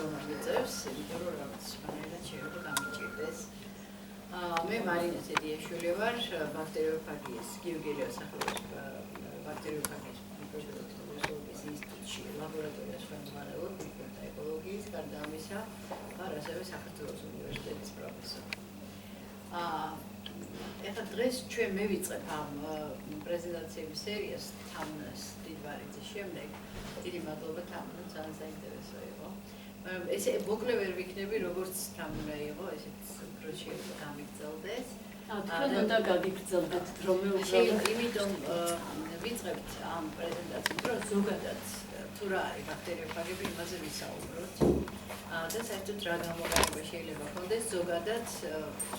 რომ მოგიწევს, იმიტომ რომ რაღაც სპანელად შეიძლება გამიჭირდეს. მე მარინა ზედიაშვილი ვარ, ბაქტერიოფაგიის გიორგიელიას სახელობის ბაქტერიოფაგიის მიკრობიოლოგიის ინსტიტუტში ლაბორატორიას ხელმძღვანელობ მიკრობიოლოგიის და ეკოლოგიის, გარდა ამისა, ვარ ასევე საქართველოს უნივერსიტეტის პროფესორი. ეხლა დღეს ჩვენ მივიწყებ ამ პრეზენტაციების სერიას თამუნას დიდვარიძის შემდეგ. დიდი მადლობა თამუნა, ძალიან საინტერესო იყო. ესე მოკლე ვერ ვიქნები, როგორც თამუნა იყო, ესეც უფრო შეიძლება გამიგრძელდეს. თქვენ უნდა გაგიგრძელდეთ დრომე უბრალოდ. იმიტომ ვიწყებთ ამ პრეზენტაციას, რომ ზოგადად თუ რა არის ბაქტერიოფაგები, იმაზე ვისაუბროთ. და საერთოდ რა გამოყენება შეიძლება ჰქონდეს ზოგადად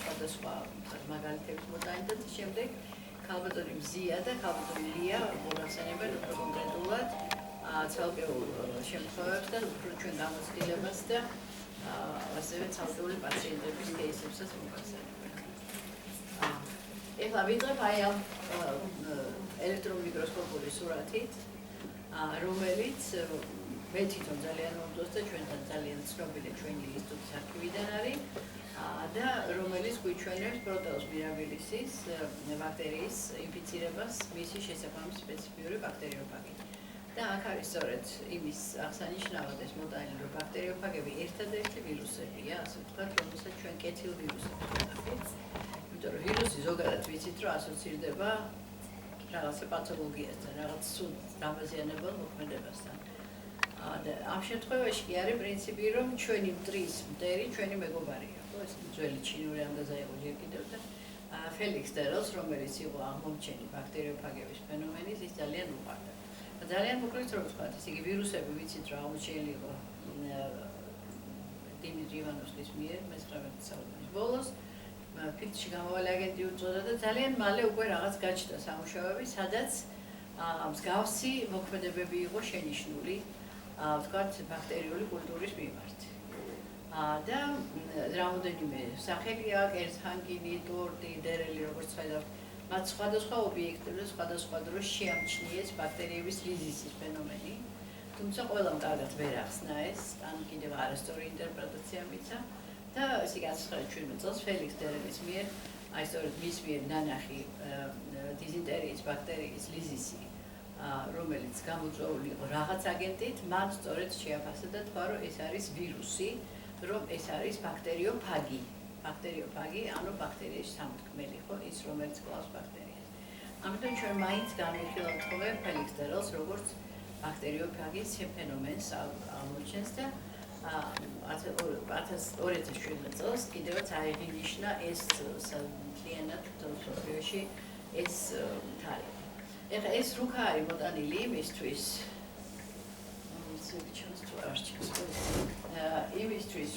სხვადასხვა მაგალითების მოტანითა და შემდეგ ქალბატონი მზია და ქალბატონი ლია მოგახსენებენ უფრო კონკრეტულად ცალკეულ შემთხვევებს და უფრო ჩვენ გამოცდილებას და ასევე ცალკეული პაციენტების кейსებსაც მოგახსენებენ. ეხლა ვიწყებ აი ამ ელექტრომიკროსკოპული სურათით, რომელიც მე თვითონ ძალიან მომდოს და ჩვენთან ძალიან ცნობილი ჩვენი ინსტიტუტის არქივიდან არის და რომელიც გვიჩვენებს პროტეოს მირაბილისის ბაქტერიის ინფიცირებას მისი შესაბამისი სპეციფიური ბაქტერიოფაგით. და აქ არის სწორედ იმის აღსანიშნავად ეს მოდელი, რომ ბაქტერიოფაგები ერთადერთი ვირუსებია, ასე ვთქვათ, რომელსაც ჩვენ კეთილ ვირუსებს ვთქვით. იმიტომ რომ ვირუსი ზოგადად ვიცით, რომ ასოცირდება რაღაცა პათოლოგიასთან, რაღაც სულ დამაზიანებელ მოქმედებასთან. ამ შემთხვევაში კი არის პრინციპი, რომ ჩვენი მტრის მტერი ჩვენი მეგობარია, ხო, ეს ძველი ჩინური ამდაზე იყო ჯერ კიდევ და ფელიქს ტერელს, რომელიც იყო აღმომჩენი ბაქტერიოფაგების ფენომენის, ის ძალიან უყვარდა. ძალიან მოკლედ რომ ვთქვათ, ესე იგი ვირუსები ვიცით, რომ აღმოჩენილი იყო დიმიტრი ივანოვსკის მიერ 19 საუკუნის ბოლოს, ფილტში გამოვალ აგენტი უწოდა და ძალიან მალე უკვე რაღაც გაჩნდა სამუშაოები, სადაც მსგავსი მოქმედებები იყო შენიშნული ვთქვათ, ბაქტერიული კულტურის მიმართ. და რამოდენიმე სახელი აქვს, ერცჰანგინი, ტორტი, დერელი, როგორც ხედავთ, მათ სხვადასხვა ობიექტებზე, სხვადასხვა დროს შეამჩნიეს ბაქტერიების ლიზისის ფენომენი. თუმცა ყველამ კარგად ვერ ახსნა ეს, ან კიდევ არასწორი ინტერპრეტაცია მიცა და ესე იგი 19 წელს ფელიქს დერელის მიერ, აი სწორედ მის მიერ ნანახი დიზინტერიის ბაქტერიის ლიზისი, რომელიც გამოწვეული იყო რაღაც აგენტით, მან სწორედ შეაფასა და თქვა, რომ ეს არის ვირუსი, რომ ეს არის ბაქტერიოფაგი. ბაქტერიოფაგი, ანუ ბაქტერიის სამთქმელი, ხო, ის რომელიც კლავს ბაქტერიას. ამიტომ ჩვენ მაინც განვიხილავთ ხოლმე ფელიქს ტერელს, როგორც ბაქტერიოფაგის ფენომენს აღმოჩენს და 2017 წელს კიდევაც აიღინიშნა ეს მთლიანად მსოფლიოში ეს თარიღი. ეხლა ეს რუქა არის მოტანილი იმისთვის,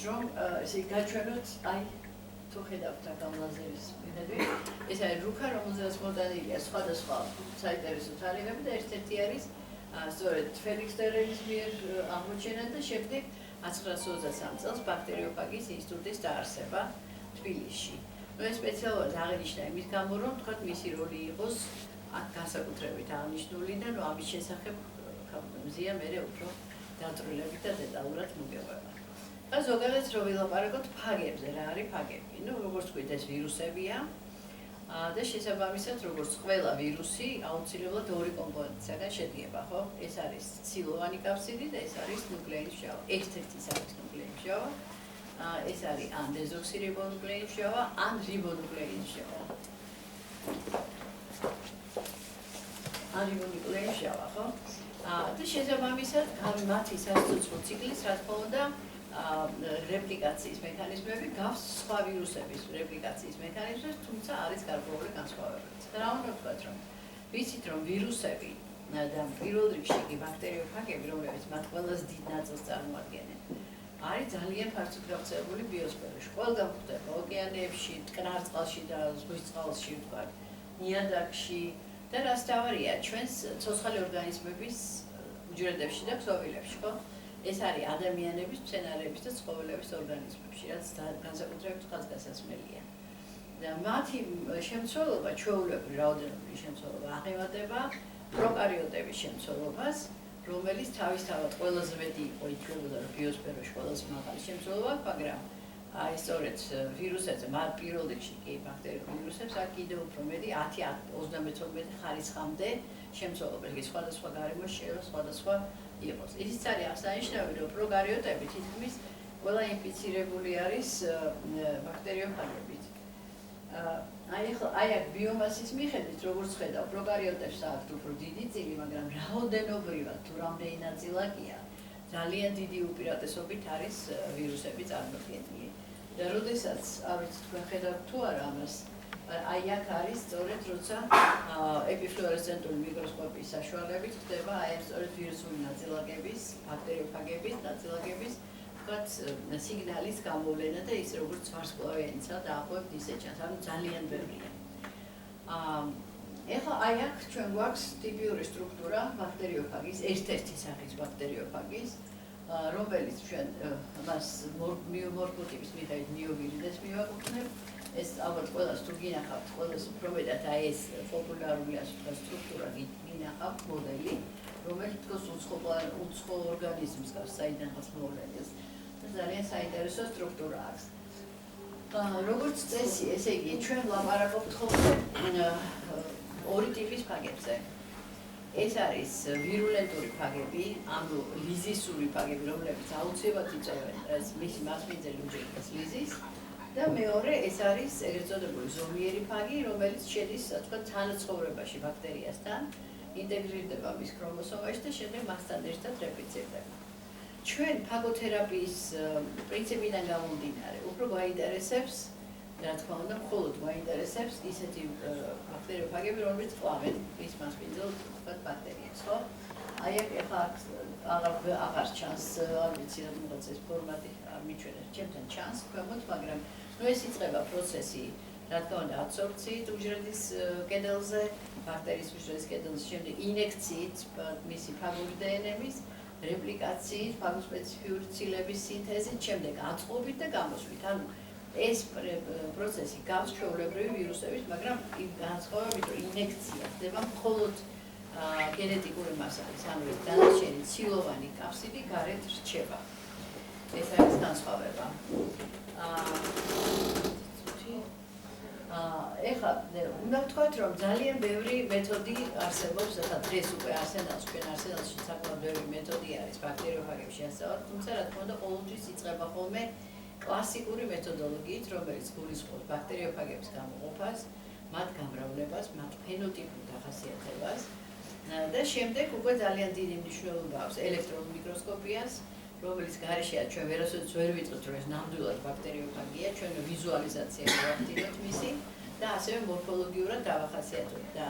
რომ ესე გაჩვენოთ, აი თუ ხედავთ ამ ლაზერის მიხედვით, ეს არის რუქა, რომელზეც მოტანილია სხვადასხვა საინტერესო თარიღები და ერთ-ერთი არის სწორედ ფელიქს ტერელის მიერ აღმოჩენა და შემდეგ 1923 წელს ბაქტერიოფაგიის ინსტიტუტის დაარსება თბილისში. ეს სპეციალურად აღინიშნა იმის გამო, რომ თქვათ მისი როლი იყოს აქ განსაკუთრებით აღნიშნული და ამის შესახებ მზია მერე უფრო დაწვრილებით და დეტალურად მოგეყვება. და ზოგადად რო ვილაპარაკოთ ფაგებზე, რა არის ფაგები? როგორც ვთქვით, ეს ვირუსებია და შესაბამისად, როგორც ყველა ვირუსი, აუცილებლად ორი კომპონენტისგან შედგება, ხო? ეს არის ცილოვანი კაფსიდი და ეს არის ნუკლეინის მჟავა. ერთ-ერთი ის არის ნუკლეინის მჟავა, ეს არის ან დეზოქსირიბონუკლეინის მჟავა, ან რიბონუკლეინის მჟავა. არიბონუკლეინის მჟავა, ხო? და შესაბამისად, მათი სასიცოცხლო ციკლის, რა თქმა უნდა, რეპლიკაციის მექანიზმები გავს სხვა ვირუსების რეპლიკაციის მექანიზმებს, თუმცა არის გარკვეული განსხვავებებიც. რა უნდა ვთქვათ, რომ ვიცით, რომ ვირუსები და პირველ რიგში კი ბაქტერიოფაგები, რომლებიც მათ ყველაზე დიდ ნაწილს წარმოადგენენ, არის ძალიან ფართოდ გავრცელებული ბიოსფეროში. ყველგან გვხვდება ოკეანეებში, მტკნარ წყალში და ზღვის წყალში, ვთქვათ, ნიადაგში და რას თავარია ჩვენს ცოცხალი ორგანიზმების უჯრედებში და ქსოვილებში, ხო? ეს არის ადამიანების, მცენარეების და ცხოველების ორგანიზმებში, რაც განსაკუთრებით ხაზგასასმელია. და მათი შემცველობა, ჩვეულებრივი რაოდენობრივი შემცველობა აღემატება პროკარიოტების შემცველობას, რომელიც თავისთავად ყველაზე მეტი იყო ითვლებოდა, რომ ბიოსფეროში ყველაზე მაღალი შემცველობა აქვს, მაგრამ აი სწორედ ვირუსებზე, მათ პირველ რიგში კი ბაქტერიულ ვირუსებს აქ კიდევ უფრო მეტი 10-32 ხარისხამდე შემცველობა, იგი სხვადასხვა გარემოში შეიძლება სხვადასხვა იყოს. ისიც არის აღსანიშნავი, რომ პროგარიოტები თითქმის ყველა ინფიცირებული არის ბაქტერიოფაგებით. აი აქ ბიომასის მიხედვით, როგორც ხედავ, პროგარიოტებს აქვთ უფრო დიდი წილი, მაგრამ რაოდენობრივად თუ რამდენი ნაწილაკია, ძალიან დიდი უპირატესობით არის ვირუსები წარმოქმნილი. და როდესაც, არ ვიცი თქვენ ხედავთ თუ არა ამას, აი აქ არის სწორედ როცა ეპიფლუორესცენტული მიკროსკოპის საშუალებით ხდება აი ამ სწორედ ვირუსული ნაწილაკების, ბაქტერიოფაგების ნაწილაკების სიგნალის გამოვლენა და ის როგორც ვარსკვლავიანიცა დაახლოებით ისე ჩანს, ანუ ძალიან ბევრია. ეხლა აი აქ ჩვენ გვაქვს ტიპიური სტრუქტურა ბაქტერიოფაგის, ერთ-ერთი სახის ბაქტერიოფაგის, რომელიც ჩვენ მას მორფოტიპის მიხედვით ნიოვირიდეს მივაკუთვნებთ. ეს ალბათ ყველას თუ გინახავთ, ყველას უფრო მეტად აი ეს პოპულარული ასე ვთქვათ სტრუქტურა გინახავთ მოდელი, რომელიც თქოს უცხო ორგანიზმს გავს საიდანაც მოვლენილს. ძალიან საინტერესო სტრუქტურა აქვს. როგორც წესი, ესე იგი, ჩვენ ვლაპარაკობთ ხოლმე ორი ტიპის ფაგებზე. ეს არის ვირულენტური ფაგები, ანუ ლიზისური ფაგები, რომლებიც აუცილებლად იწვევენ მისი მასპინძელი უჯრედის ლიზის. და მეორე ეს არის ეგრეთ წოდებული ზომიერი ფაგი, რომელიც შედის, ასე ვთქვათ, თანაცხოვრებაში ბაქტერიასთან, ინტეგრირდება მის ქრომოსომაში და შემდეგ მასთან ერთად რეპლიცირდება. ჩვენ ფაგოთერაპიის პრინციპიდან გამომდინარე, უფრო გვაინტერესებს, რა თქმა უნდა, მხოლოდ გვაინტერესებს ისეთი ბაქტერიოფაგები, რომლებიც კლავენ მის მასპინძელ ბაქტერიებს, ხო? აი აქ ეხლა აღარ ჩანს, არ ვიცი რაღაც ეს ფორმატი არ მიჩვენეთ, ჩემთან ჩანს ქვემოთ, მაგრამ ეს იწყება პროცესი, რა თქმა უნდა, ადსორბციით უჯრედის კედელზე, ბაქტერიის უჯრედის კედელზე, შემდეგ ინექციით მისი ფაგური დნმ-ის, რეპლიკაციით, ფაგოსპეციფიური ცილების სინთეზით, შემდეგ აწყობით და გამოსვლით. ანუ ეს პროცესი გავს ჩვეულებრივი ვირუსებით, მაგრამ განსხვავებით, რომ ინექცია ხდება მხოლოდ გენეტიკური მასალის, ანუ დანარჩენი ცილოვანი კაფსიდი გარეთ რჩება. ეს არის განსხვავება. ეხლა უნდა ვთქვათ, რომ ძალიან ბევრი მეთოდი არსებობს, ახლა დღეს უკვე ჩვენ არსენალში საკმაოდ ბევრი მეთოდი არის ბაქტერიოფაგებს შეასწავლოთ, თუმცა რა თქმა უნდა, ყოველთვის იწყება ხოლმე კლასიკური მეთოდოლოგიით, რომელიც გულისხმობს ბაქტერიოფაგების გამოყოფას, მათ გამრავლებას, მათ ფენოტიპურ დახასიათებას და შემდეგ უკვე ძალიან დიდი მნიშვნელობა აქვს ელექტრონულ მიკროსკოპიას, რომელიც გარეშეა ჩვენ ვერასოდეს ვერ ვიტყვით, რომ ეს ნამდვილად ბაქტერიოფაგია, ჩვენ ვიზუალიზაცია გავახდინოთ მისი და ასევე მორფოლოგიურად დავახასიათოთ და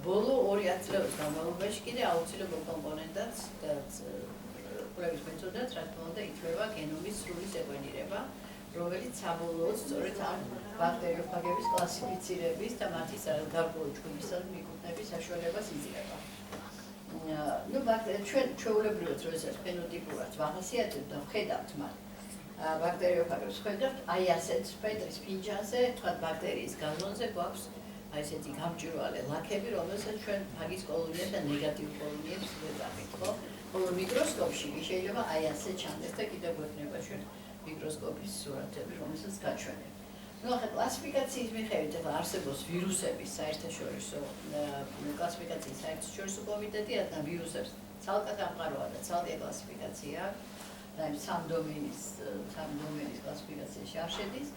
ბოლო 2 წლების განმავლობაში კიდე აუცილებელ კომპონენტად და კვლევის მეთოდად, რა თქმა უნდა, ითვლება გენომის სრული სეკვენირება, რომელიც საბოლოოდ სწორედ ამ ბაქტერიოფაგების კლასიფიცირების და მათი გარკვეული ჯგუფისგან მიკუთვნების საშუალებას იძლევა. ნუ ჩვენ ჩვეულებრივად როდესაც ფენოტიპურად ვახასიათებთ და ვხედავთ მათ ბაქტერიოფაგებს ვხედავთ, აი ასეთ სპექტრის ფინჯანზე, თქვათ ბაქტერიის გაზონზე გვაქვს აი ესეთი გამჭვირვალე ლაქები, რომელსაც ჩვენ ფაგის კოლონიებს და ნეგატიურ კოლონიებს ვეძახით, ხო? ხოლო მიკროსკოპში შეიძლება აი ასე ჩანდეს და კიდევ გვექნება ჩვენ მიკროსკოპის სურათები, რომელსაც გაჩვენებთ. ნუ ახლა კლასიფიკაციის მიხედვით ახლა არსებობს ვირუსების საერთაშორისო კლასიფიკაციის საერთაშორისო კომიტეტი, რადგან ვირუსებს ცალკე ამყაროა და ცალკე კლასიფიკაცია აქვს, სამ დომენის კლასიფიკაციაში არ შედის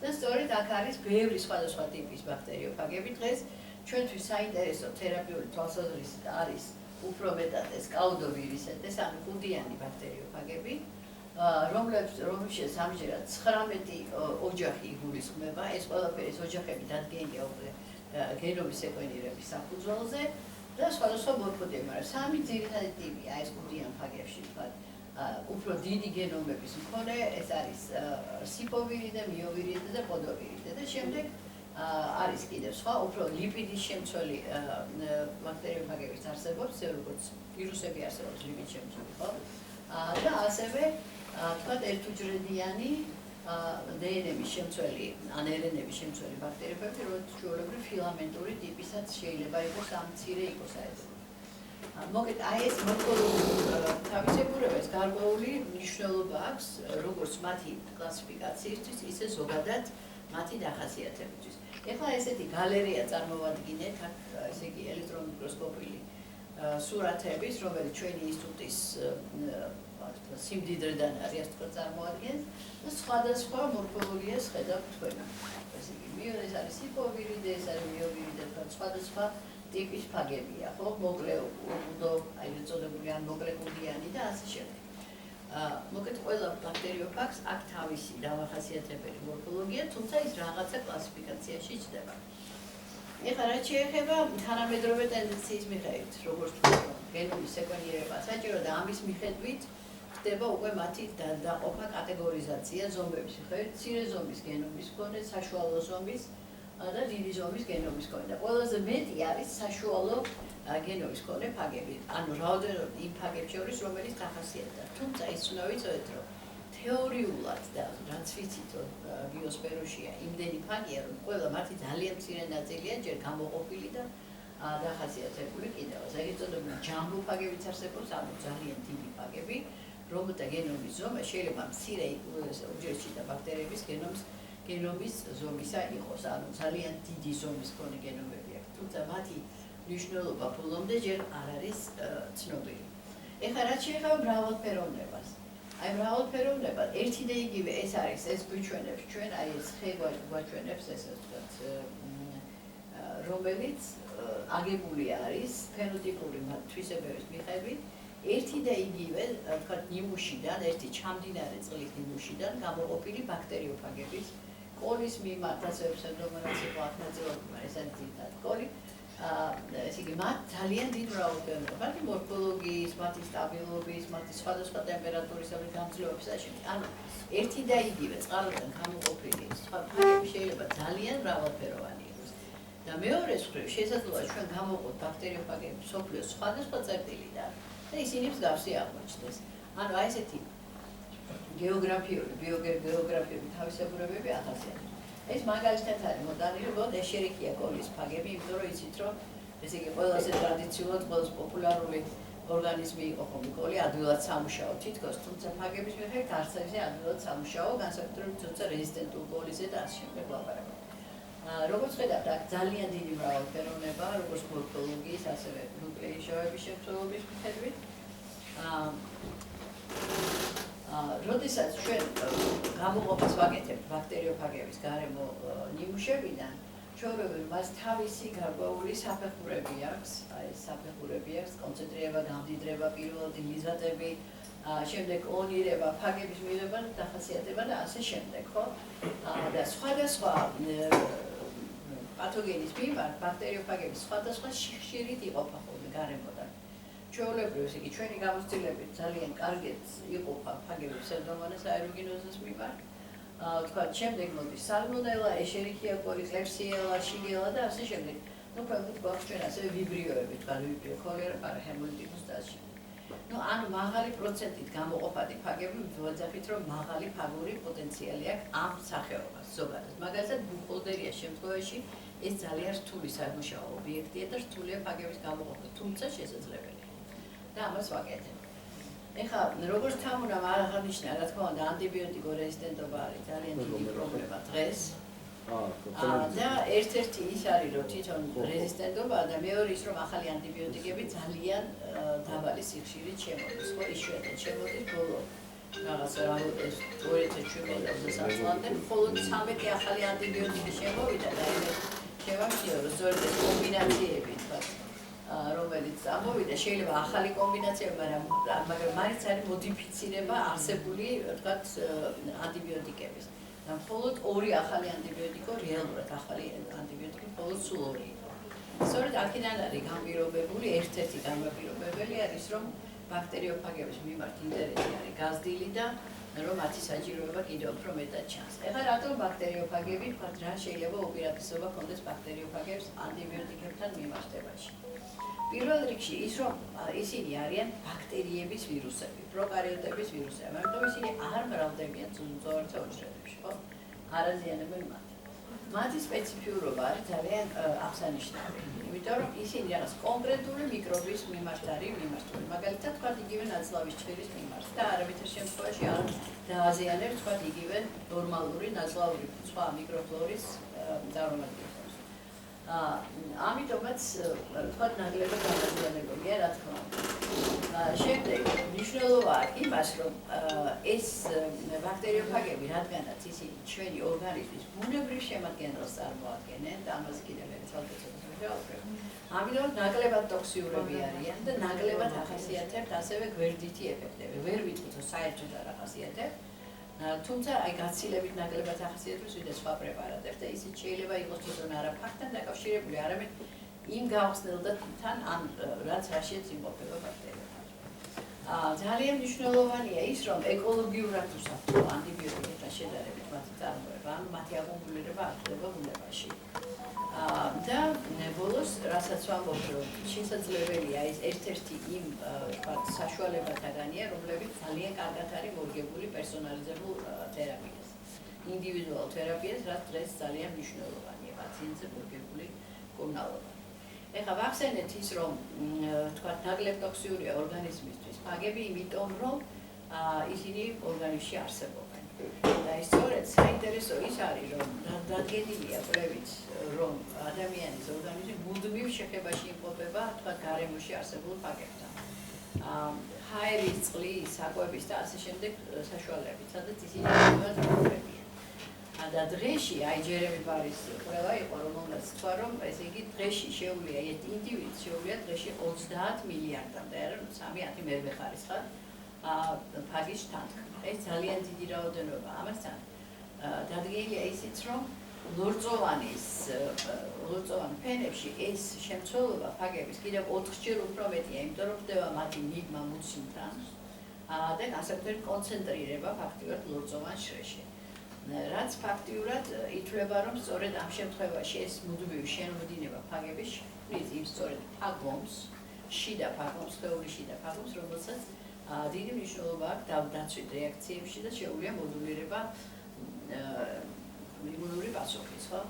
და სწორედ აქ არის ბევრი სხვადასხვა ტიპის ბაქტერიოფაგები. დღეს ჩვენთვის საინტერესო თერაპიული თვალსაზრისით არის უფრო მეტად ეს კაუდოვირისეტეს, ანუ ხუდიანი ბაქტერიოფაგები, რომელშიც ამჯერად 19 ოჯახი იგულისხმება. ეს ყველაფერი ეს ოჯახები დადგენილია უკვე გენომის სეკვენირების საფუძველზე და სხვადასხვა მორფოტიპი, მაგრამ 3 ძირითადი ტიპია ეს ხუდიან ფაგებში, თქვათ, უფრო დიდი გენომების მქონე, ეს არის სიპოვირიდე, მიოვირიდე და პოდოვირიდე და შემდეგ არის კიდევ სხვა, უფრო ლიპიდის შემცველი ბაქტერიოფაგებიც არსებობს, როგორც ვირუსები არსებობს ლიპიდ შემცველი, ხო? და ასევე თქვათ ერთუჯრედიანი დნმ-ის შემცველი, ან RNA-ების შემცველი ბაქტერიოფაგები, რომელიც ჩვეულებრივ ფილამენტური ტიპისაც შეიძლება იყოს, ამ მცირე იყოს ეს. მოგეთ აი ეს მორფოლოგიური თავისებურებას გარკვეული მნიშვნელობა აქვს როგორც მათი კლასიფიკაციისთვის, ისე ზოგადად მათი დახასიათებისთვის. ეხლა ესეთი გალერეა წარმოვადგინეთ, აქ ესე იგი ელექტრონ მიკროსკოპული სურათების, რომელიც ჩვენი ინსტიტუტის სიმდიდრედან არის, ასე ვთქვათ, წარმოადგენს და სხვადასხვა მორფოლოგიას ხედავთ თქვენ. ესე იგი, ეს არის ჰიპოვირიდე, ეს არის მიოვირიდე, სხვადასხვა ტიპის ფაგებია, ხო? მოკლე, უდო, აი ეწოდებული ან მოკლე კუდიანი და ასე შემდეგ. მოგეთ ყველა ბაქტერიოფაგს აქ თავისი დამახასიათებელი მორფოლოგია, თუმცა ის რაღაცა კლასიფიკაციაში ჩნდება. ეხლა რაც შეეხება თანამედროვე ტენდენციის მიხედვით, როგორც გენომის სეკვენირება საჭირო და ამის მიხედვით ხდება უკვე მათი დაყოფა კატეგორიზაცია ზომბების მიხედვით, მცირე ზომის გენომის მქონე, საშუალო ზომის და დიდი ზომის გენომის მქონე და ყველაზე მეტი არის საშუალო გენომის მქონე ფაგები, ანუ რაოდენობით იმ ფაგებს შორის, რომელიც დახასიათდა. თუმცა ის უნდა ვიცოდეთ, რომ თეორიულად და რაც ვიცით, ბიოსფეროშია იმდენი ფაგია, რომ ყველა მათი ძალიან მცირე ნაწილია ჯერ გამოყოფილი და დახასიათებული კიდევ. ეგ ეწოდება ჯამბო ფაგებიც არსებობს, ანუ ძალიან დიდი ფაგები, რომელთა გენომის ზომა შეიძლება მცირე უჯრედში და ბაქტერიების გენომის ზომისა იყოს, ანუ ძალიან დიდი ზომის მქონე გენომები აქვს, თუმცა მათი მნიშვნელობა ბოლომდე ჯერ არ არის ცნობილი. ეხლა რაც შეეხება მრავალფეროვნებას. აი მრავალფეროვნება ერთი და იგივე ეს არის, ეს გვიჩვენებს ჩვენ, აი ეს ხე გვაჩვენებს ესე ვთქვათ, რომელიც აგებული არის ფენოტიპური თვისებების მიხედვით, ერთი და იგივე, ვთქვათ, ნიმუშიდან, ერთი ჩამდინარე წყლის ნიმუშიდან გამოყოფილი ბაქტერიოფაგების კოლის მიმართ, ასე ფსევდომონადს იყო აქ ნაწილობრივ, ეს არის ძირითადად კოლი. ესე იგი, მათ ძალიან დიდ მრავალფეროვნება, მათი მორფოლოგიის, მათი სტაბილობის, მათი სხვადასხვა ტემპერატურისებრი გამძლეობის და შემდეგ. ანუ ერთი და იგივე წყაროდან გამოყოფილი სხვა ფაგები შეიძლება ძალიან მრავალფეროვანი იყოს. და მეორე მხრივ შესაძლოა ჩვენ გავუყოთ ბაქტერიოფაგები მსოფლიოს სხვადასხვა წერტილიდან და ისინი მსგავსი აღმოჩნდეს. ანუ აი ესეთი გეოგრაფიული, ბიოგეოგრაფიული თავისებურებები ახასიათებს. ეს მაგალითად არის მოდანილობად ეშერიქია კოლის ფაგები, იმიტომ რომ იცით რომ ესე იგი ყველაზე ტრადიციულად, ყველაზე პოპულარული ორგანიზმი იყო ხომ კოლი, ადვილად სამუშაო თითქოს, თუმცა ფაგების მიხედვით არც ისე ადვილად სამუშაო, განსაკუთრებით თუმცა რეზისტენტულ კოლიზე და ასე შემდეგ ლაპარაკობ. როგორც ხედავთ, აქ ძალიან დიდი მრავალფეროვნება, როგორც მორფოლოგიის, ასევე ნუკლეიშოების შემცველობის მიხედვით. როდესაც ჩვენ გამოყოფას ვაკეთებთ ბაქტერიოფაგების გარემო ნიმუშებიდან, ჩვეულებრივ მას თავისი გარკვეული საფეხურები აქვს, აი ეს საფეხურები აქვს, კონცენტრირება, გამდიდრება, პირველადი მიზატები, შემდეგ კლონირება, ფაგების მიღება, დახასიათება და ასე შემდეგ, ხო? და სხვადასხვა პათოგენის მიმართ ბაქტერიოფაგების სხვადასხვა სიხშირით იყოფა ხოლმე გარემოდან. ჩვეულებრივ, ესე იგი, ჩვენი გამოცდილებით ძალიან კარგად იყოფა ფაგები ფსევდომონას აერუგინოზის მიმართ. ვთქვათ, შემდეგ მოდის სალმონელა, ეშერიქია კოლი, კლეფსიელა, შიგელა და ასე შემდეგ. ნუ ქვემოთ გვაქვს ჩვენ ასევე ვიბრიოები, ვთქვათ, ვიბრიო ქოლერა, პარაჰემოლიტიკუს და ასე შემდეგ. ნუ ანუ მაღალი პროცენტით გამოყოფადი ფაგები ვიძახით, რომ მაღალი ფაგური პოტენციალი აქვს ამ სახეობას ზოგადად. მაგალითად, ბუჰოლდერიას შემთხვევაში ეს ძალიან რთული სამუშაო ობიექტია და რთულია ფაგების გამოყოფა, თუმცა შესაძლებელია. და ამას ვაკეთებ. ეხლა როგორც თან უნდა აღნიშნა, რა თქმა უნდა, ანტიბიოტიკო რეზისტენტობა არის ძალიან დიდი პრობლემა დღეს. და ერთ-ერთი ის არის, რომ თვითონ რეზისტენტობა და მეორე ის, რომ ახალი ანტიბიოტიკები ძალიან დაბალი სიხშირით შემოდის, ხო, იშვიათად შემოდის ბოლო რაღაცა 2017 წლამდე მხოლოდ 13 ახალი ანტიბიოტიკი შემოვიდა და შევამჩნიე, რომ სწორედ ეს კომბინაციები, თქვათ, რომელიც ამოვიდა, შეიძლება ახალი კომბინაციები, მაგრამ მაინც არის მოდიფიცირება არსებული, თქვათ, ანტიბიოტიკების. და მხოლოდ ორი ახალი ანტიბიოტიკო, რეალურად ახალი ანტიბიოტიკი მხოლოდ სულ ორი იყო. სწორედ აქედან არის განპირობებული, ერთ-ერთი განპირობებელი არის, რომ ბაქტერიოფაგების მიმართ ინტერესი არის გაზრდილი და რომ მათი საჭიროება კიდევ უფრო მეტად ჩანს. ეხლა რატომ ბაქტერიოფაგები, თქვათ, რა შეიძლება უპირატესობა ჰქონდეს ბაქტერიოფაგებს ანტიბიოტიკებთან მიმართებაში? პირველ რიგში ის, რომ ისინი არიან ბაქტერიების ვირუსები, პროკარიოტების ვირუსები, ამიტომ ისინი არ მრავლდებიან მძორცე უჯრედებში, ხო? არ აზიანებენ მათ. მათი სპეციფიურობა არის ძალიან აღსანიშნავი. იმიტომ რომ ისინი რაღაც კონკრეტული მიკრობის მიმართ არის მიმართული. მაგალითად, თქვა იგივე ნაწლავის ჭირის მიმართ და არავითარ შემთხვევაში არ დააზიანებს თქვა იგივე ნორმალური ნაწლავური სხვა მიკროფლორის წარმომადგენლებს. ამიტომაც თქვა ნაკლებად გამაზიანებულია, რა თქმა უნდა. შემდეგ მნიშვნელოვაა იმას, რომ ეს ბაქტერიოფაგები, რადგანაც ისინი ჩვენი ორგანიზმის ბუნებრივ შემადგენელს წარმოადგენენ და ამას კიდევ ერთხელ ვეცადებ. ამიტომ ნაკლებად ტოქსიურები არიან და ნაკლებად ახასიათებთ ასევე გვერდითი ეფექტები. ვერ ვიტყვით, რომ საერთოდ არ ახასიათებთ. თუმცა აი გაცილებით ნაკლებად ახასიათებს ვიდრე სხვა პრეპარატებს და ისიც შეიძლება იყოს თვითონ არა ფაქტთან დაკავშირებული, არამედ იმ გავხსნილდათან ან რაც რაშიც იმყოფება ბაქტერიები. ძალიან მნიშვნელოვანია ის, რომ ეკოლოგიურად უსაფრთხოა ანტიბიოტიკებთან შედარებით მათი წარმოება, ანუ მათი აკუმულირება არ ხდება ბუნებაში. და ბოლოს, რასაც ვამბობ, რომ შესაძლებელია ეს ერთ-ერთი იმ საშუალებათაგანია, რომლებიც ძალიან კარგად არის მორგებული პერსონალიზებულ თერაპიას. ინდივიდუალურ თერაპიას, რაც დღეს ძალიან მნიშვნელოვანია პაციენტზე მორგებული მკურნალობა. ეხლა ვახსენეთ ის, რომ თქვათ ნაკლებ ტოქსიურია ორგანიზმისთვის ფაგები, იმიტომ რომ ისინი ორგანიზმში არსებობენ. და ის სწორედ საინტერესო ის არის, რომ დადგენილია კვლევით, რომ ადამიანის ორგანიზმი მუდმივ შეხებაში იმყოფება თქვათ გარემოში არსებულ ფაგებთან. ჰაერის, წყლის, საკვების და ასე შემდეგ საშუალებებით, სადაც ისინი იმყოფებიან. და დღეში, აი ჯერემი ბარის ყველა იყო, რომელმაც თქვა, რომ ესე იგი დღეში შეუძლია ერთ ინდივიდს შეუძლია დღეში 30 მილიარდამდე, არა 3-10 მერვე ხარისხად ფაგის შთანთქმა. ეს ძალიან დიდი რაოდენობა. ამასთან დადგენილია ისიც, რომ ლორწოვან ფენებში ეს შემცველობა ფაგების კიდევ 4-ჯერ უფრო მეტია, იმიტომ რომ ხდება მათი მიღმა მუცინთან და განსაკუთრებით კონცენტრირება ფაქტიურად ლორწოვან შრეში. რაც ფაქტიურად ითვლება, რომ სწორედ ამ შემთხვევაში ეს მუდმივი შენომდინება ფაგების ქმნის იმ სწორედ ფაგომს, შიდა ფაგომს, სხეულის შიდა ფაგომს, რომელსაც დიდი მნიშვნელობა აქვს დაცვით რეაქციებში და შეუძლია მოდულირება იმუნური პასუხის, ხო?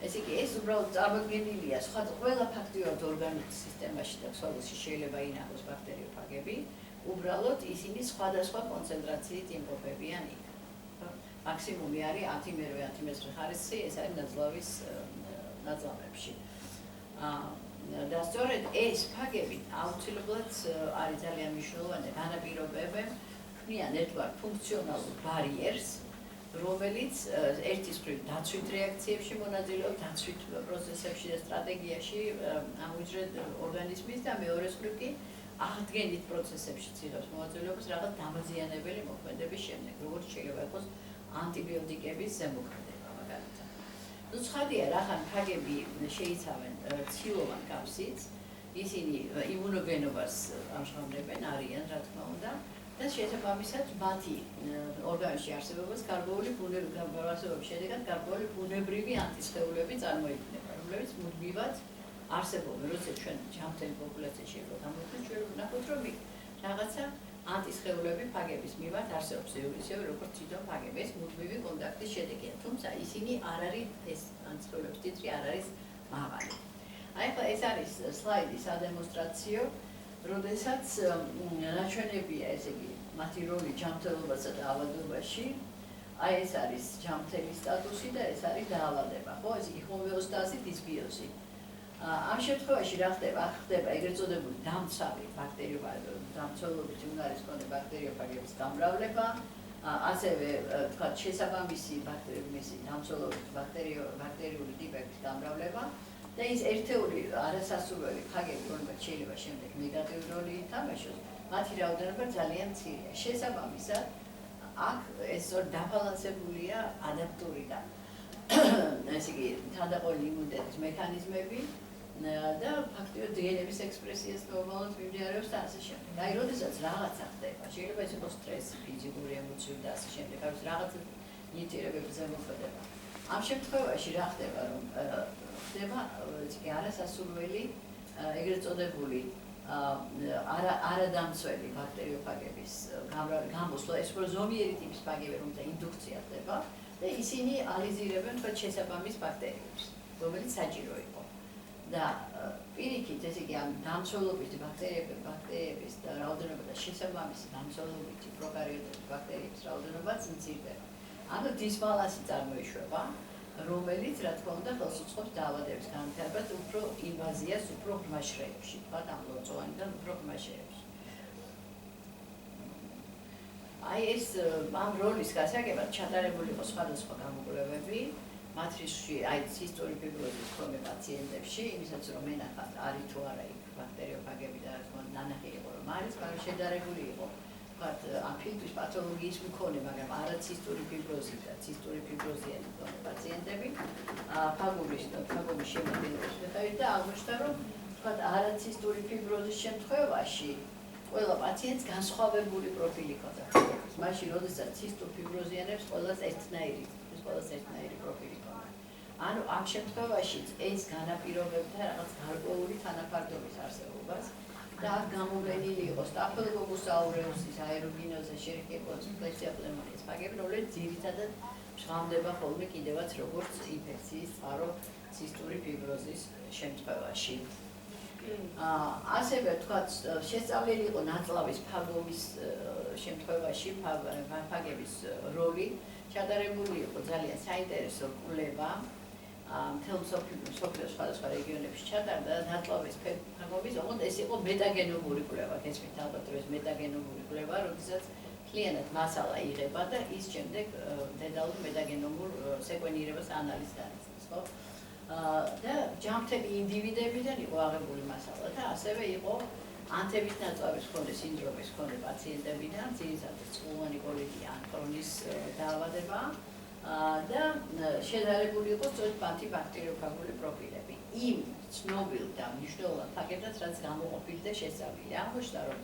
ესე იგი, ეს უბრალოდ წარმოდგენილია, სხვა ყველა ფაქტიურად ორგანიზმის სისტემაში და ქსოვილში შეიძლება ინახოს ბაქტერიოფაგები, უბრალოდ ისინი სხვადასხვა კონცენტრაციით იმყოფებიან იქ. მაქსიმუმი არის 10 მერვე 10 ხარისხი, ეს არის ნაწლავის ნაწლავებში. და სწორედ ეს ფაგები აუცილებლად არის ძალიან მნიშვნელოვანი განაპირობებენ ქმნიან ერთგვარ ფუნქციონალურ ბარიერს, რომელიც ერთის მხრივ დაცვით რეაქციებში მონაწილეობს, დაცვით პროცესებში და სტრატეგიაში ამუჯრედ ორგანიზმის და მეორეს მხრივ კი აღდგენით პროცესებშიც იღებს მონაწილეობას რაღაც დამაზიანებელი მოქმედების შემდეგ, როგორც შეიძლება იყოს ანტიბიოტიკების ზემოქმედება მაგალითად. ნუ ცხადია, რახან ფაგები შეიცავენ ცილოვან კაფსით, ისინი იმუნოგენობას ამჟღავნებენ, არიან, რა თქმა უნდა, და შესაბამისად მათი ორგანიზმში არსებობას გარკვეული ბუნებრივი შედეგად გარკვეული ბუნებრივი ანტისხეულები წარმოიქმნება, რომლებიც მუდმივად არსებობენ, როცა ჩვენ ჯანმრთელი პოპულაციაში იყო გამოდის, ჩვენ ვნახოთ, რომ რაღაცა ანტისხეულები ფაგების მიმართ არსებობს ისევე როგორც თვითონ ფაგები, ეს მუდმივი კონტაქტის შედეგია, თუმცა ისინი არ არის ეს ანტისხეულების ტიტრი არ არის მაღალი. აი ახლა ეს არის სლაიდი სადემონსტრაციო, როდესაც ნაჩვენებია ესე იგი მათი როლი ჯანმრთელობასა და ავადობაში. აი ეს არის ჯანმრთელი სტატუსი და ეს არის დაავადება, ხო? ეს იგი ჰომეოსტაზი, დისბიოზი. ამ შემთხვევაში რა ხდება? ხდება ეგრეთ წოდებული დამცავი დამცველობით უნარის მქონე ბაქტერიოფაგების გამრავლება, ასევე თქვათ შესაბამისი დამცველობით ბაქტერიული ტიპების გამრავლება და ის ერთეული არასასურველი ფაგები, რომლებიც შეიძლება შემდეგ ნეგატიური როლი ითამაშოს, მათი რაოდენობა ძალიან მცირეა. შესაბამისად, აქ ეს დაბალანსებულია ადაპტური და ესე იგი თანდაყოლილი იმუნიტეტის მექანიზმები და ფაქტიურად დნმ-ის ექსპრესიას ნორმალურად მიმდინარეობს და ასე შემდეგ. აი, როდესაც რაღაცა ხდება, შეიძლება ეს იყოს სტრესი, ფიზიკური, ემოციური და ასე შემდეგ, არის რაღაცა ნიჭიერებების ზემოქმედება. ამ შემთხვევაში რა ხდება, რომ ხდება ისე არასასურველი ეგრეთ წოდებული არადამცველი ბაქტერიოფაგების გამოსვლა, ეს უფრო ზომიერი ტიპის ფაგები, რომელთა ინდუქცია ხდება და ისინი ალიზირებენ თქვა შესაბამის ბაქტერიებს, რომელიც საჭირო იყო. და პირიქით, ესე იგი ამ დამცველობითი ბაქტერიების და რაოდენობა და შესაბამისი დამცველობითი პროკარიოტების ბაქტერიების რაოდენობაც მცირდება. ანუ დისბალანსი წარმოიშვება, რომელიც რა თქმა უნდა ხელს უწყობს დაავადების განვითარებას უფრო ინვაზიას უფრო ღრმა შრეებში, თქვა ამ ლორწოვანიდან უფრო ღრმა შრეებში. აი ეს ამ როლის გასაგებად ჩატარებული იყო სხვადასხვა გამოკვლევები, მათ შორისში აი ცისტური ფიბროზის მქონე პაციენტებში, იმისაც რომ ენახათ არის თუ არა იქ ბაქტერიოფაგები და რა თქმა უნდა ნანახი იყო რომ არის, მაგრამ შედარებული იყო ვთქვათ ამ ფილტვის პათოლოგიის მქონე, მაგრამ არა ცისტური ფიბროზი და ცისტური ფიბროზიანი მქონე პაციენტები ფაგურის შემადგენლობის მიხედვით და აღმოჩნდა რომ ვთქვათ არა ცისტური ფიბროზის შემთხვევაში ყველა პაციენტს განსხვავებული პროფილი ჰქონდა. მაშინ როდესაც ცისტურ ფიბროზიანებს ყველას ერთნაირი პროფილი ჰქონდა. ანუ ამ შემთხვევაშიც ეს განაპირობებდა რაღაც გარკვეული თანაფარდობის არსებობას და აქ გამოვლენილი იყო სტაფილოკოკუს აურეუსის, აერუგინოზა, შერიკებოს, კლექსია პნევმონიის ფაგები, რომელიც ძირითადად ჟღამდება ხოლმე კიდევაც როგორც ინფექციის წყარო ცისტური ფიბროზის შემთხვევაში. ასევე თქვათ შესწავლილი იყო ნაწლავის ფაგობის შემთხვევაში ფაგების როლი, ჩატარებული იყო ძალიან საინტერესო კვლევა მთელ მსოფლიოს სხვადასხვა რეგიონებში ჩატარდა და ნაწლავის ფაგობის, ოღონდ ეს იყო მეტაგენომური კვლევა, გესმით ალბათ რომ ეს მეტაგენომური კვლევა, როდესაც მთლიანად მასალა იღება და ის შემდეგ დეტალურ მეტაგენომურ სეკვენირებას ანალიზს განიცდის, ხო? და ჯამთელი ინდივიდებიდან იყო აღებული მასალა და ასევე იყო ანთების ნაწლავის მქონე სინდრომის მქონე პაციენტებიდან, ძირითადად წყლოვანი კოლიტი ან კრონის დაავადება და შედარებული იყო სწორედ ანტიბაქტერიოფაგული პროფილები. იმ ცნობილ და მნიშვნელოვან ფაგებთან, რაც გამოყოფილი და შესწავლილი. აღმოჩნდა, რომ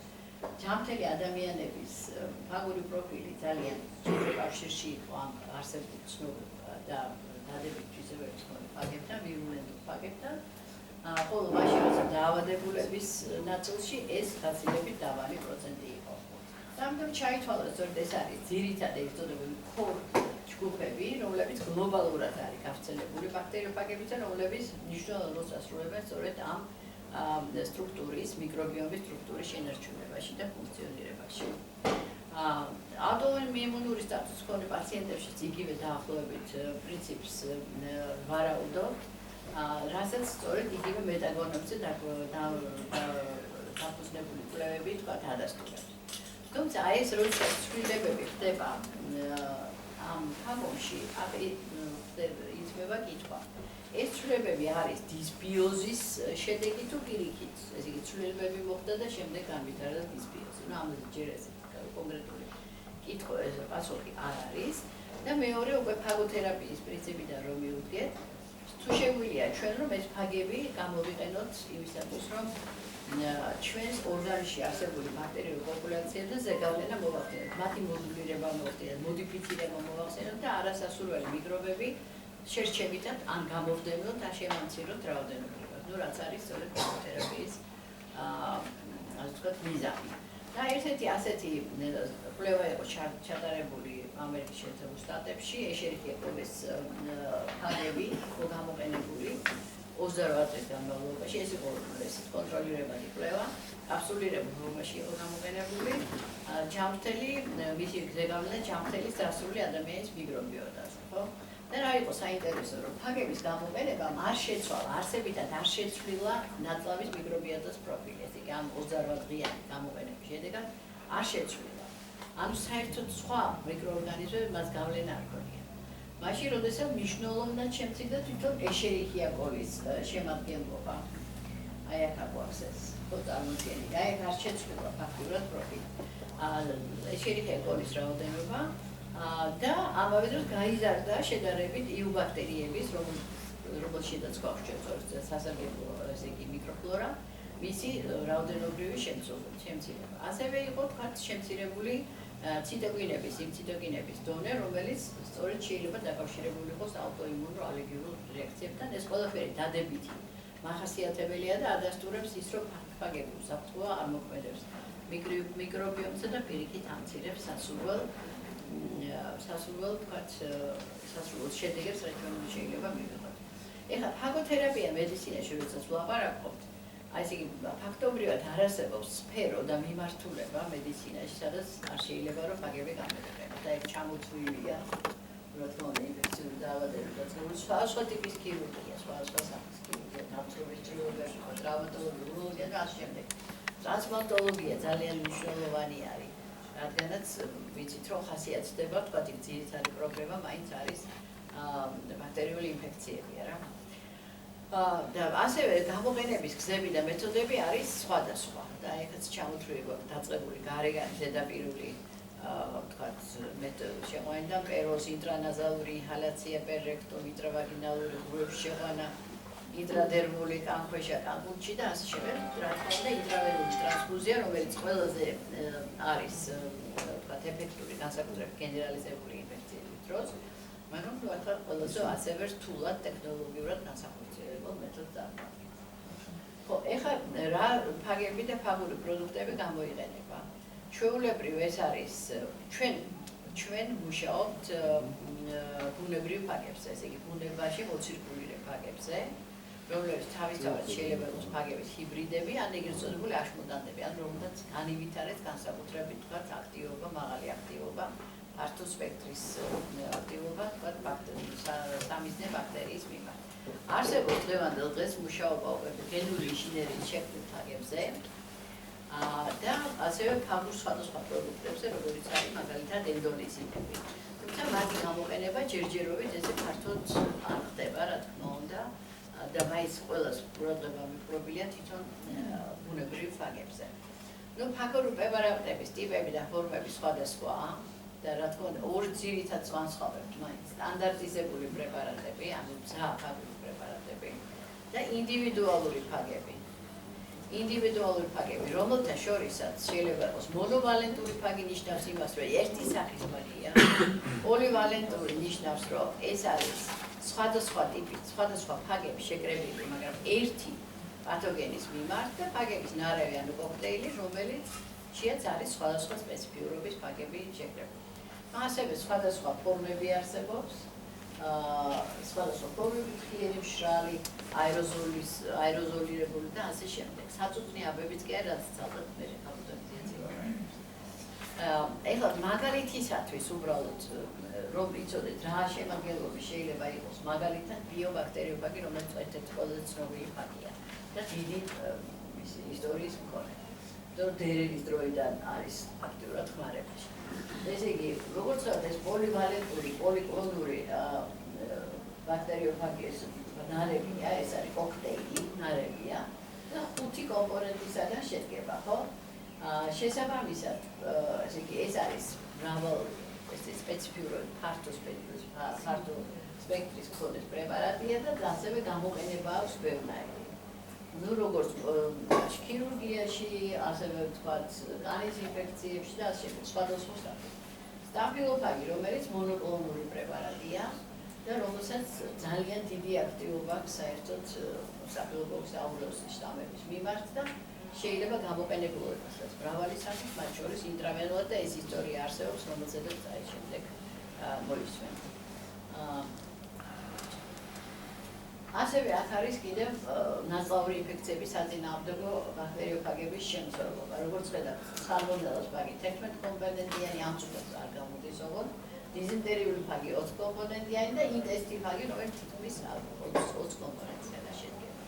ჯამთელი ადამიანების ფაგური პროფილი ძალიან ჯერ კავშირში იყო ამ არსებულ ცნობილ და დადებით თვისებების მქონე ფაგებთან, ვირულენტულ ფაგებთან, ხოლო მაშინ როცა დაავადებულების ნაწილში ეს გაცილებით დაბალი პროცენტი იყო. და ამიტომ ჩაითვალა სწორედ ეს არის ძირითადად ეწოდებული core ჯგუფები, რომლებიც გლობალურად არის გავრცელებული ბაქტერიოფაგები და რომლებიც მნიშვნელოვან როლს ასრულებენ სწორედ ამ სტრუქტურის, მიკრობიომის სტრუქტურის შენარჩუნებაში და ფუნქციონირებაში. ავტოიმუნური სტატუსის მქონე პაციენტებშიც იგივე დაახლოებით პრინციპს ვარაუდობთ, რასაც სწორედ იგივე მეტაგონებზე დაფუძნებული კვლევები თქვათ ადასტურებს. თუმცა აი ეს როდესაც ცვლილებები ხდება ამ ფაგებში, აქ იწვება კითხვა. ეს ცვლილებები არის დისბიოზის შედეგი თუ პირიქით? ესე იგი ცვლილებები მოხდა და შემდეგ განვითარდა დისბიოზი. ნუ ამაზე ჯერ ესე კონკრეტული კითხვა პასუხი არ არის და მეორე უკვე ფაგოთერაპიის პრინციპიდან რომ მივუდგეთ, თუ შეგვიძლია ჩვენ რომ ეს ფაგები გამოვიყენოთ იმისათვის რომ ჩვენს ორგანიზმში არსებული ბაქტერიული პოპულაციებზე ზეგავლენა მოვახდინოთ, მათი მოდულირება მოვახდინოთ, მოდიფიცირება მოვახდინოთ და არასასურველი მიკრობები შერჩევითად ან გამოვხდენოთ, ან შემამციროთ რაოდენობრივად. ნუ რაც არის სწორედ ფაგოთერაპიის ასე ვთქვათ მიზანი. და ერთ-ერთი ასეთი კვლევა იყო ჩატარებული ამერიკის შეერთებულ შტატებში, ეშერიხიეკოვის ფაგები იყო გამოყენებული 28 წლის განმავლობაში, ეს იყო კონტროლირებადი კვლევა, აბსოლირებულ ფორმაში იყო გამოყენებული ჯამრთელი, მისი ზეგავლენა ჯამრთელის დასრული ადამიანის მიკრობიოტაზე, ხო? და რა იყო საინტერესო, რომ ფაგების გამოყენებამ არ შეცვალა, არსებითად არ შეცვლილა ნაწლავის მიკრობიოტას პროფილი, ესე იგი ამ 28 დღიანი გამოყენების შედეგად არ შეცვლილა. ანუ საერთოდ სხვა მიკროორგანიზმები მას გავლენა არ ჰქონია. მაშინ, როდესაც მნიშვნელოვნად შემცირდა თვითონ ეშერიხია კოლის შემადგენლობა. აი აქ აქვს ეს წარმოჩენილი, აი აქ არ შეცვლილა ფაქტურად პროფილი. ეშერიხია კოლის რაოდენობა და ამავე დროს გაიზარდა შედარებით იუ ბაქტერიების, რომელშიც გვაქვს სასარგებლო ესე იგი მიკროფლორა, მისი რაოდენობრივი შემცირება. ასევე იყო თქვათ შემცირებული ციტოკინების, იმ ციტოკინების დონე, რომელიც სწორედ შეიძლება დაკავშირებული იყოს აუტოიმუნურ ალერგიულ რეაქციებთან. ეს ყველაფერი დადებითი მახასიათებელია და ადასტურებს ის, რომ ფაგები უსაფრთხოა, არ მოქმედებს მიკრობიომსა და პირიქით ამცირებს სასურველ სასურველ თქვათ სასურველ შედეგებს რაც ჩვენ შეიძლება მივიღოთ. ეხლა ფაგოთერაპია მედიცინაში როდესაც ვლაპარაკობთ, აი ესე იგი ფაქტობრივად არ არსებობს სფერო და მიმართულება მედიცინაში, სადაც არ შეიძლება რომ ფაგები გამოიყენოთ. და ეს ჩამოთვლილია რა თქმა უნდა ინფექციური დაავადებები და სხვა ტიპის ქირურგია, სხვა სახის ქირურგია, დამცველის ჭირვებაში, ტრავმატოლოგია, უროლოგია და ასე შემდეგ. ტრანსპლანტოლოგია ძალიან მნიშვნელოვანი არის, რადგანაც ვიცით რომ ხასიათდება, თქვათ იქ ძირითადი პრობლემა მაინც არის ბაქტერიული ინფექციებია რა. და ასევე გამოყენების გზები და მეთოდები არის სხვადასხვა და ეხაც ჩამოთვლილი დაწყებული გარეგანი ზედაპირული თქვათ შეყვანა და პეროს ინტრანაზალური ინჰალაცია, პერექტომ, ინტრავაგინალური ღრუების შეყვანა, ინტრადერმული კანქვეშა კანკუთში და ასე შემდეგ. რა თქმა უნდა, ინტრავენული ტრანსფუზია, რომელიც ყველაზე არის თქვათ ეფექტური განსაკუთრებით გენერალიზებული ინფექციების დროს, მაგრამ ახლა ყველაზე ასევე რთულად ტექნოლოგიურად განსახორციელებელ მეთოდს წარმოადგენს. ხო, ეხლა რა ფაგები და ფაგური პროდუქტები გამოიყენება? ჩვეულებრივ ეს არის ჩვენ მუშაობთ ბუნებრივ ფაგებზე, ესე იგი ბუნებაში მოცირკულირებ ფაგებზე, რომლებიც თავისთავად შეიძლება იყოს ფაგების ჰიბრიდები, ან ეგრეთ წოდებული აშმოდანდები, ან რომელთაც განივითარეთ განსაკუთრებით თქვათ აქტივობა, მაღალი აქტივობა, ფართო სპექტრის აქტივობა, თქვათ სამიზნე ბაქტერიის მიმართ. არსებობს დღევანდელ დღეს მუშაობა გენური ინჟინერიის შექმნილ ფაგებზე და ასევე ფაგურ სხვადასხვა პროდუქტებზე, როგორიც არის მაგალითად ენდოლიზინები. თუმცა მათი გამოყენება ჯერჯერობით ესე ფართოდ არ ხდება, რა თქმა უნდა, და მაინც ყველას ყურადღება მიპყრობილია თვითონ ბუნებრივ ფაგებზე. ნუ ფაგური პრეპარატების ტიპები და ფორმები სხვადასხვაა და რა თქმა უნდა ორ ძირითად განსხვავებთ მაინც სტანდარტიზებული პრეპარატები, ანუ მზა ფაგური პრეპარატები და ინდივიდუალური ფაგები. ინდივიდუალური ფაგები, რომელთა შორისაც შეიძლება იყოს მონოვალენტური ფაგი ნიშნავს იმას, რომ ერთი სახის ფაგია, პოლივალენტური ნიშნავს, რომ ეს არის სხვადასხვა ტიპის, სხვადასხვა ფაგები შეკრებილი, მაგრამ ერთი პათოგენის მიმართ და ფაგების ნარევი ანუ კოქტეილი, რომელიც შეაც არის სხვადასხვა სპეციფიურობის ფაგები შეკრებილი. ასევე სხვადასხვა ფორმები არსებობს, სხვადასხვა ფორმები, ხიერი, მშრალი, აეროზოლირებული და ასე შემდეგ. საწუწნიაბებიც კი არის, რაც ალბათ მე ავტომატიზაცია. ეხლა მაგალითისათვის უბრალოდ რომ იცოდეთ რა შემადგენლობის შეიძლება იყოს მაგალითად ბიობაქტერიო ფაგი, რომელიც ერთ-ერთი ყველაზე ცნობილი ფაგია და დიდი ისტორიის მქონე. დერენის დროიდან არის აქტიურად ხმარებაში. ესე იგი, როგორც ვთქვათ, ეს პოლივალენტური, პოლიკლონური ბაქტერიოფაგის ნარევია, ეს არის კოქტეილი ნარევია და 5 კომპონენტისაგან შედგება, ხო? შესაბამისად, ესე იგი, ეს არის მრავალი სპეციფიური ფართო სპექტრის მქონე პრეპარატია და ასევე გამოყენება აქვს ბევრნაირი. ნუ როგორც ქირურგიაში, ასევე ვთქვათ, კანის ინფექციებში და ასე შემდეგ, სხვადასხვა სახის. სტაფილოფაგი, რომელიც მონოკლონური პრეპარატია და რომელსაც ძალიან დიდი აქტივობა აქვს საერთოდ სტაფილოკოკუს აურეუსის შტამების მიმართ და შეიძლება გამოყენებულობასაც მრავალი სახის, მათ შორის ინტრავენულად და ეს ისტორია არსებობს, რომელზედაც აი შემდეგ მოისმენ. ასევე აქ არის კიდევ ნაწლავური ინფექციების საწინააღმდეგო ბაქტერიოფაგების შემცველობა. როგორც ხედავთ, სალმონელას ფაგი 11 კომპონენტიანი, ამ წუთას არ გამოდის ოღონდ, დიზენტერიული ფაგი 20 კომპონენტიანი და ინტესტი ფაგი, რომელიც თითქმის 20 კომპონენტისგან შედგება.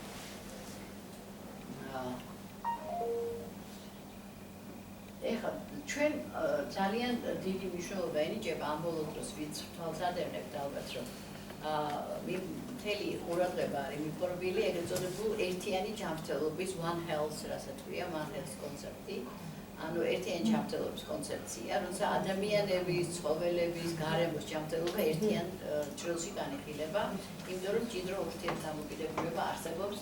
ეხლა ჩვენ ძალიან დიდი მნიშვნელობა ენიჭება ამ ბოლო დროს ვინც თვალსადევნებთ ალბათ რომ მთელი ყურადღება არის მიპყრობილი ეგრეთ წოდებულ ერთიანი ჯანმრთელობის One Health, რასაც ქვია One Health კონცეფტი, ანუ ერთიანი ჯანმრთელობის კონცეფცია, როცა ადამიანების, ცხოველების, გარემოს ჯანმრთელობა ერთიან ჭრილში განიხილება, იმიტომ რომ მჭიდრო ურთიერთდამოკიდებულება არსებობს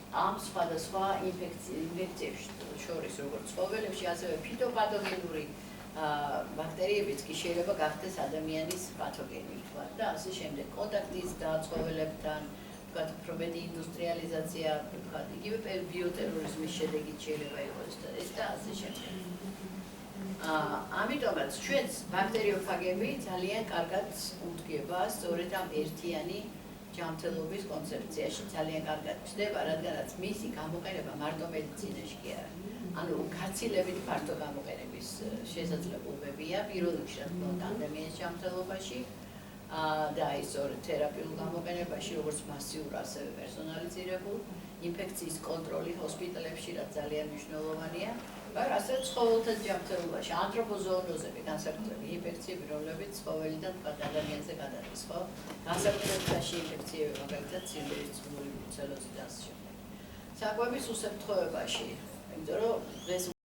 ამ სხვადასხვა ინფექციებს შორის, როგორც ცხოველებში, ასევე ფიტოპათოგენური ბაქტერიებიც კი შეიძლება გახდეს ადამიანის პათოგენი, ვთქვათ, და ასე შემდეგ. კონტაქტის და ცხოველებთან, ვთქვათ, უფრო მეტი ინდუსტრიალიზაცია, ვთქვათ, იგივე ბიოტერორიზმის შედეგით შეიძლება იყოს ეს და ასე შემდეგ. ამიტომაც ჩვენს ბაქტერიოფაგები ძალიან კარგად უდგება სწორედ ამ ერთიანი ჯანმრთელობის კონცეფციაში ძალიან კარგად ჩნდება, რადგანაც მისი გამოყენება მარტო მედიცინაში კი არა. ანუ გაცილებით ფართო გამოყენების შესაძლებლობებია პირველ რიგში, რა თქმა უნდა, ადამიანის ჯანმრთელობაში და აი სწორედ თერაპიულ გამოყენებაში, როგორც მასიურ, ასევე პერსონალიზირებულ, ინფექციის კონტროლი ჰოსპიტალებში, რაც ძალიან მნიშვნელოვანია. ასე ცხოველთა ჯანმრთელობაში, ანთროპოზოონოზები, განსაკუთრებით ინფექციები, რომლებიც ცხოველიდან ადამიანზე გადადის, ხო? განსაკუთრებით თაში ინფექციები, მაგალითად, ციმბირის წვრილი ბრუცელოზი და ასე შემდეგ. საკვების უსაფრთხოებაში, იმიტომ რომ დღეს